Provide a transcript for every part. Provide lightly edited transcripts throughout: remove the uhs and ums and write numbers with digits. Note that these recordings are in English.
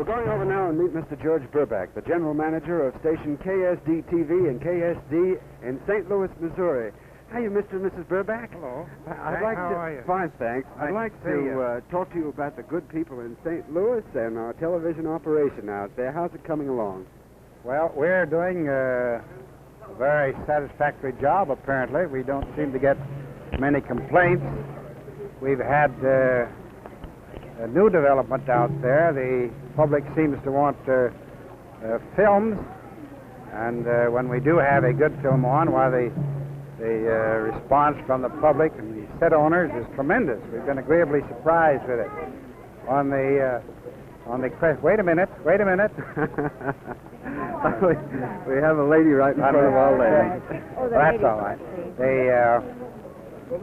going over now and meet Mr. George Burbach, the general manager of station KSD-TV and KSD in St. Louis, Missouri. How are you, Mr. and Mrs. Burbach? Hello. How are you? Fine, thanks. I'd like to talk to you about the good people in St. Louis and our television operation out there. How's it coming along? Well, we're doing a very satisfactory job, apparently. We don't seem to get many complaints. We've had a new development out there. The public seems to want films, and when we do have a good film on, why the response from the public and the set owners is tremendous. We've been agreeably surprised with it. On the wait a minute. We have a lady right in front of our lady. That's all right.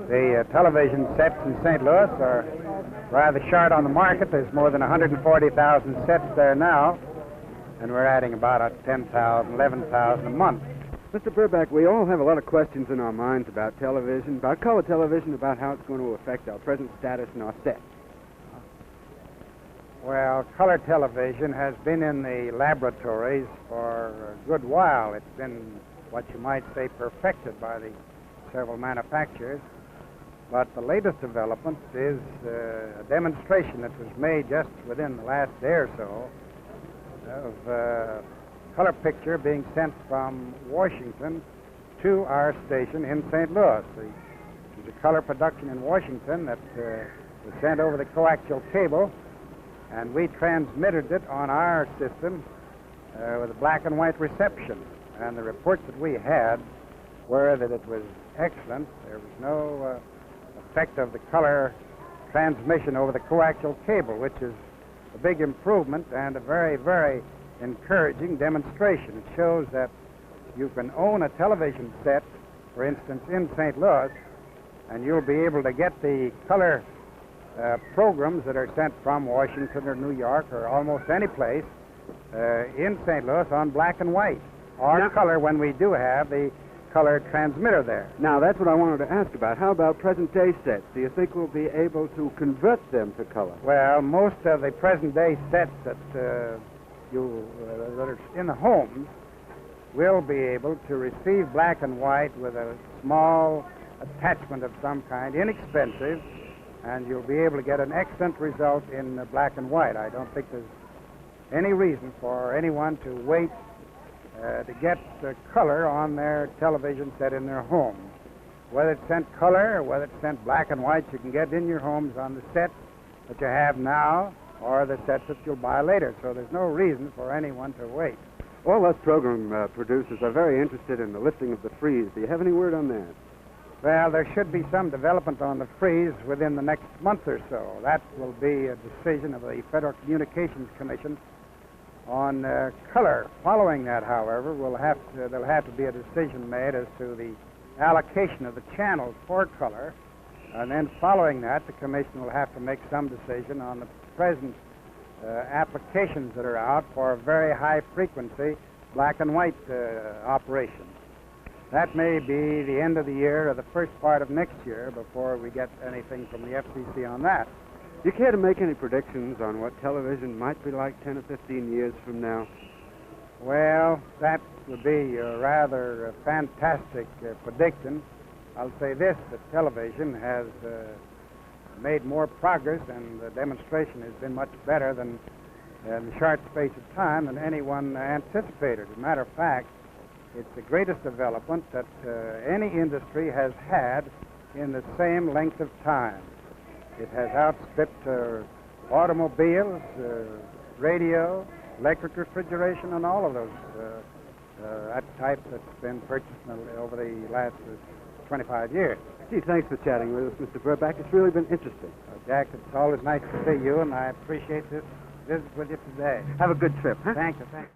The television sets in St. Louis are rather short on the market. There's more than 140,000 sets there now, and we're adding about 10,000, 11,000 a month. Mr. Burbach, we all have a lot of questions in our minds about television, about color television, about how it's going to affect our present status and our set. Well, color television has been in the laboratories for a good while. It's been what you might say perfected by the several manufacturers. But the latest development is a demonstration that was made just within the last day or so of color picture being sent from Washington to our station in St. Louis. There's a color production in Washington that was sent over the coaxial cable, and we transmitted it on our system with a black and white reception. And the reports that we had were that it was excellent. There was no effect of the color transmission over the coaxial cable, which is a big improvement and a very, very encouraging demonstration. It shows that you can own a television set, for instance, in St. Louis, and you'll be able to get the color programs that are sent from Washington or New York or almost any place in St. Louis on black and white, or color when we do have the color transmitter there. Now, that's what I wanted to ask about. How about present-day sets? Do you think we'll be able to convert them to color? Well, most of the present-day sets that that are in the homes will be able to receive black and white with a small attachment of some kind, inexpensive, and you'll be able to get an excellent result in black and white. I don't think there's any reason for anyone to wait to get color on their television set in their homes. Whether it's sent color or whether it's sent black and white, you can get in your homes on the sets that you have now or the sets that you'll buy later. So there's no reason for anyone to wait. All us program producers are very interested in the lifting of the freeze. Do you have any word on that? Well, there should be some development on the freeze within the next month or so. That will be a decision of the Federal Communications Commission on color. Following that, however, there'll have to be a decision made as to the allocation of the channels for color, and then following that, the Commission will have to make some decision on the present applications that are out for very high frequency black and white operations. That may be the end of the year or the first part of next year before we get anything from the FCC on that. Do you care to make any predictions on what television might be like 10 or 15 years from now? Well, that would be a rather fantastic prediction. I'll say this, that television has made more progress, and the demonstration has been much better than in the short space of time than anyone anticipated. As a matter of fact, it's the greatest development that any industry has had in the same length of time. It has outstripped automobiles, radio, electric refrigeration, and all of those that type that's been purchased over the last 25 years. Gee, thanks for chatting with us, Mr. Burbach. It's really been interesting. Jack, it's always nice to see you, and I appreciate this visit with you today. Have a good trip, huh? Thank you.